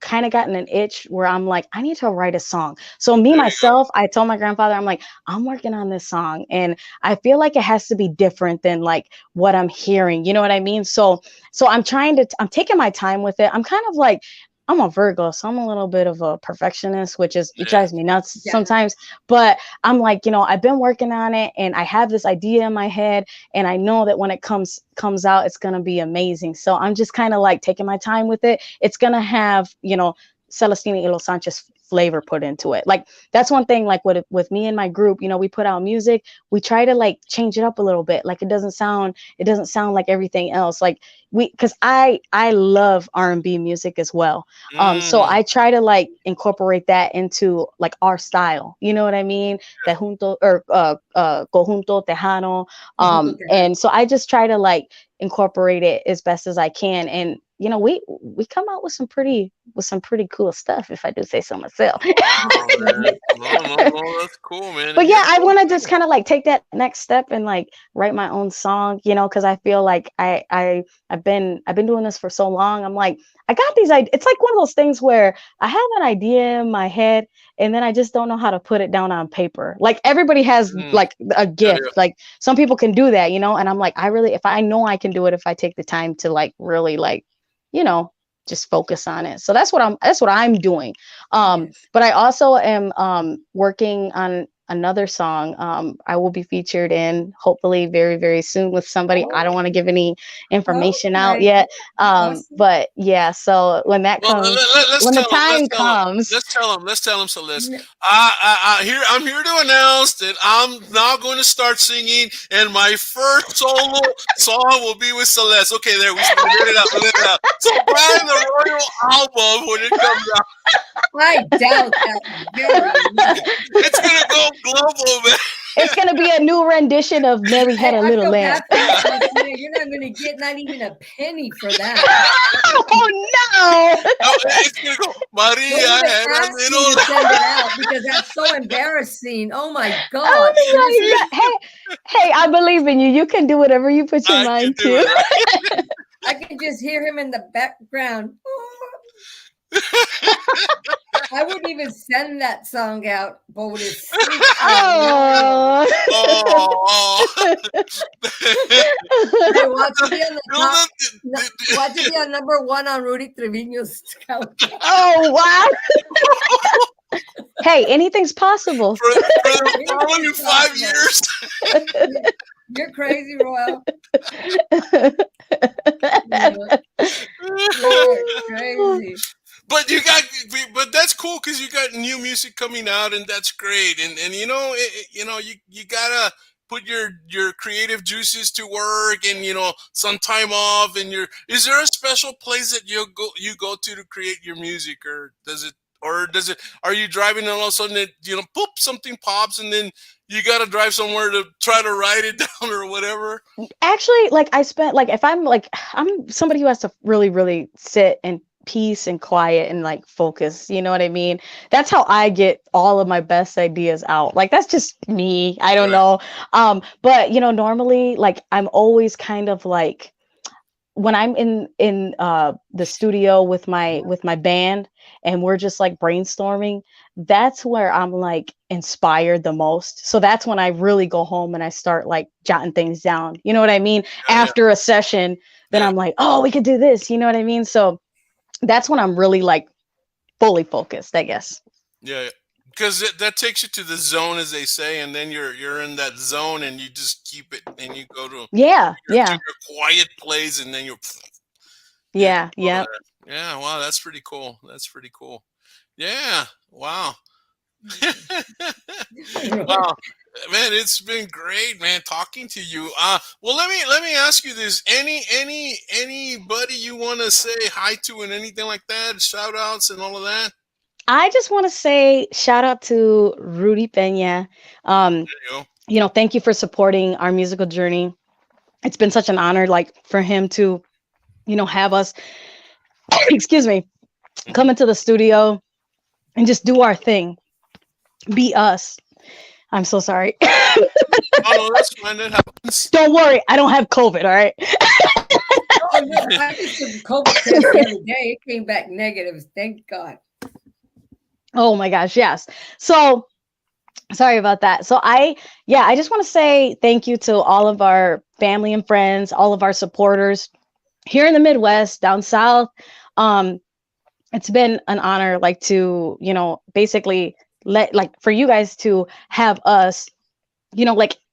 kind of gotten an itch where I'm like, I need to write a song. So myself, I told my grandfather, I'm like, I'm working on this song and I feel like it has to be different than like what I'm hearing. You know what I mean? So I'm taking my time with it. I'm kind of like, I'm a Virgo, so I'm a little bit of a perfectionist, which is, it drives me nuts sometimes. But I'm like, I've been working on it and I have this idea in my head and I know that when it comes out, it's going to be amazing. So I'm just kind of like taking my time with it. It's going to have, Celestina y los Sanchez flavor put into it. Like that's one thing, like with me and my group, we put out music, we try to like change it up a little bit. Like it doesn't sound like everything else. Like because I love R&B music as well. So I try to like incorporate that into like our style. You know what I mean? Conjunto Tejano. And so I just try to like incorporate it as best as I can. And we come out with some pretty cool stuff, if I do say so myself. Wow, man. No, that's cool, man. But yeah, I want to just kind of like take that next step and like write my own song, because I feel like I've been doing this for so long. I'm like, I got these ideas. It's like one of those things where I have an idea in my head and then I just don't know how to put it down on paper. Like everybody has like a gift. Like some people can do that, and I'm like, if I know I can do it, if I take the time to like really like, just focus on it. So that's what I'm doing. But I also am working on another song I will be featured in, hopefully very, very soon with somebody. I don't want to give any information out yet. But yeah, so when that comes, when the time comes. Let's tell them, Celeste. I'm here to announce that I'm now going to start singing, and my first solo song will be with Celeste. Okay, there, we let it out. So buy the Royal album when it comes out. I doubt that. It's gonna go global, man. It's gonna be a new rendition of Mary Had a Little Lamb. You're not gonna get not even a penny for that. Oh no! It's gonna go. Maria had a little lamb. Because that's so embarrassing. Oh my God! Oh my God. Hey, I believe in you. You can do whatever you put your mind to. I can just hear him in the background. I wouldn't even send that song out, but with his oh. Hey, watch it be on the top. Watch it be on #1 on 𝗷𝗘𝗗𝗘𝗖𝗓 count. Oh wow! Hey, anything's possible. For the following 5 years. You're crazy, Royal. You're crazy. But that's cool because you got new music coming out, and that's great. And you know, you gotta put your creative juices to work, and some time off. And is there a special place that you go to create your music, or does it? Are you driving and all of a sudden poop, something pops, and then you got to drive somewhere to try to write it down or whatever? Actually, if I'm somebody who has to really, really sit in peace and quiet and focus, you know what I mean? That's how I get all of my best ideas out. That's just me. I don't know. But normally I'm always kind of when I'm in the studio with my band and we're just brainstorming, that's where I'm inspired the most. So that's when I really go home and I start jotting things down. You know what I mean? After a session, then I'm oh, we could do this. You know what I mean? So that's when I'm really fully focused, I guess. Yeah. Because that takes you to the zone, as they say, and then you're in that zone, and you just keep it, and you go to your quiet place, and then yeah. Wow, that's pretty cool. Yeah, wow. Wow, man, it's been great, man, talking to you. Well, let me ask you this: anybody you want to say hi to and anything like that, shout outs and all of that? I just want to say shout out to 𝗷𝗘𝗗𝗘𝗍𝗓. Thank you for supporting our musical journey. It's been such an honor, for him to, have us, excuse me, come into the studio and just do our thing, be us. I'm so sorry. Oh, that's fine. It happens. Don't worry, I don't have COVID. All right. Oh no, I just took a COVID test the other day. It came back negative. Thank God. Oh my gosh, yes. So sorry about that. So I just want to say thank you to all of our family and friends, all of our supporters here in the Midwest, down south. It's been an honor to, basically for you guys to have us,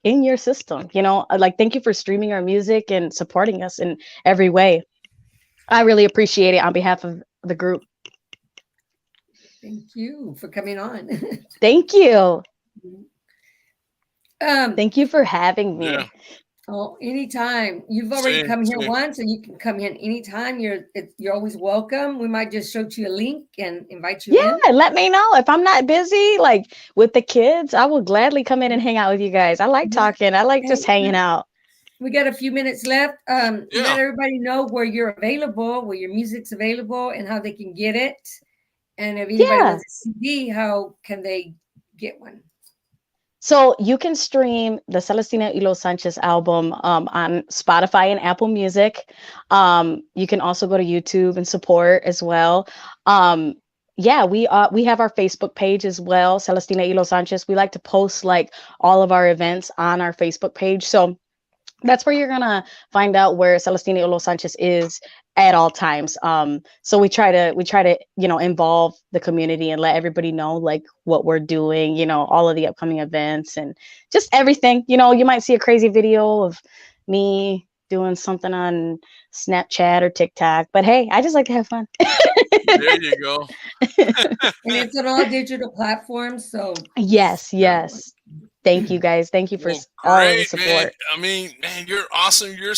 in your system, thank you for streaming our music and supporting us in every way. I really appreciate it on behalf of the group. Thank you for coming on. Thank you. Thank you for having me. Yeah. Oh, anytime. You've already come here once, and you can come in anytime. You're always welcome. We might just shoot you a link and invite you in. Yeah, let me know. If I'm not busy, with the kids, I will gladly come in and hang out with you guys. I like talking. I like just hanging out. We got a few minutes left. Let everybody know where you're available, where your music's available, and how they can get it. And if anybody wants a CD, how can they get one? So you can stream the Celestina y los Sanchez album on Spotify and Apple Music. You can also go to YouTube and support as well. We have our Facebook page as well, Celestina y los Sanchez. We like to post all of our events on our Facebook page. So that's where you're gonna find out where Celestina Olo Sanchez is at all times. So we try to involve the community and let everybody know like what we're doing, all of the upcoming events and just everything. You might see a crazy video of me doing something on Snapchat or TikTok, but hey, I just like to have fun. There you go. And it's on all digital platforms, so yes. Thank you guys. Thank you for all of the support. Man. I mean, man, you're awesome. You're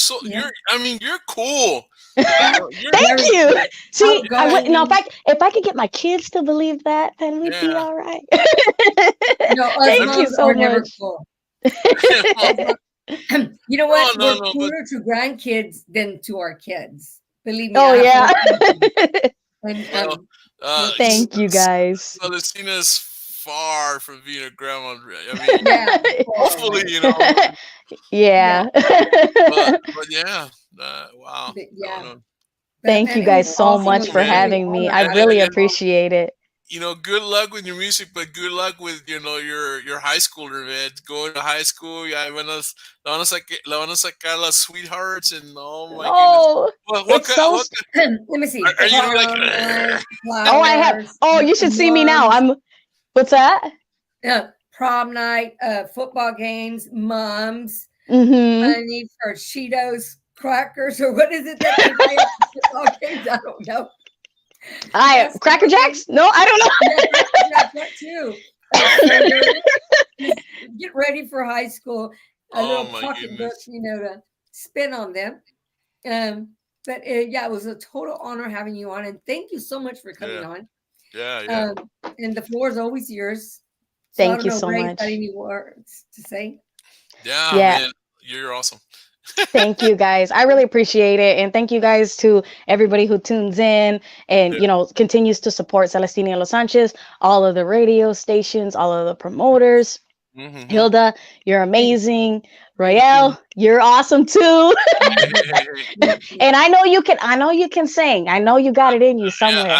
you're cool. Thank you. See, if I could get my kids to believe that, then we'd be all right. Thank you so much. Cool. You know what? We're cooler to grandkids than to our kids. Believe me. Oh yeah. And, thank you guys. Celestina's far from being a grandma. I mean, hopefully, Yeah. But yeah. Wow. Yeah. Thank you guys so much for having me. I really appreciate it. Good luck with your music, but good luck with your high schooler, man. Going to high school, la van a sacar las sweethearts, and oh my goodness. Let me see. Are you like? I have. Oh, you should see me now. What's that? Prom night, football games, moms, Mm-hmm. money for Cheetos, crackers, or what is it that they buy at the football games? I don't know. Cracker Jacks? No, I don't know. That too. Get ready for high school. A little pocketbook, to spin on them. But it was a total honor having you on, and thank you so much for coming on. Yeah. And the floor is always yours. Thank you so much. Got any words to say? Yeah. Man, you're awesome. Thank you guys. I really appreciate it. And thank you guys to everybody who tunes in and, continues to support Celestina Olo Sanchez, all of the radio stations, all of the promoters. Mm-hmm. Hilda, you're amazing. Royale, you're awesome too. And I know you can sing. I know you got it in you somewhere.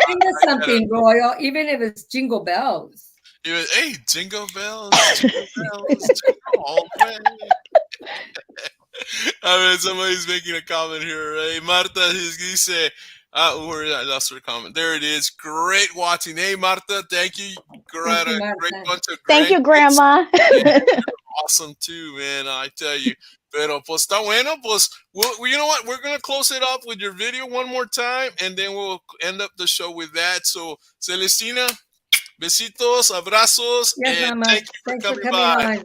Sing us something, Royal, even if it's Jingle Bells. Hey, Jingle Bells, Jingle Bells, jingle all the way. I mean, somebody's making a comment here, right? Marta, he said, I lost her comment. There it is. Great watching. Hey, Marta, thank you. Great bunch of thank you, Grandma. Awesome too, man. I tell you. Pero pues está bueno. Pues you know what? We're gonna close it up with your video one more time, and then we'll end up the show with that. So, Celestina, besitos, abrazos, and thank you for coming by.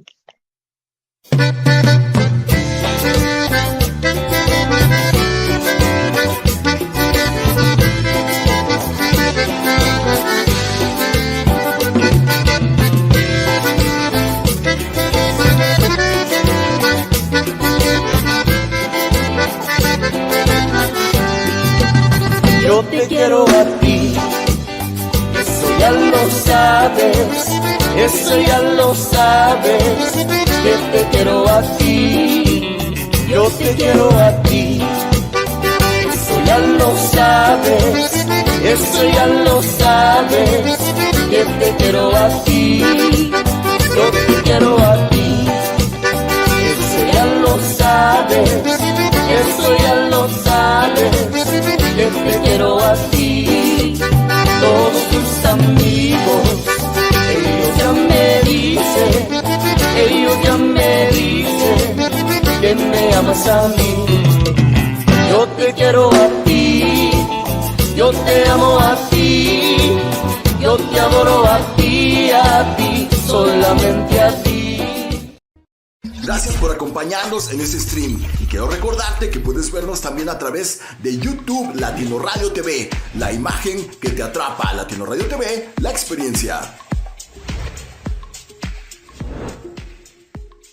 Yo te quiero a ti, eso ya lo sabes, eso ya lo sabes, que te quiero a ti, yo te quiero a ti, eso ya lo sabes, eso ya lo sabes, que te quiero a ti, yo te quiero a ti, eso ya lo sabes, eso ya lo sabes, que te quiero a ti. Todos tus amigos, ellos ya me dicen que me amas a mí. Yo te quiero a ti, yo te amo a ti, yo te adoro a ti, solamente a ti. Gracias por acompañarnos en este stream y quiero recordarte que puedes vernos también a través de YouTube Latino Radio TV, la imagen que te atrapa. Latino Radio TV, la experiencia.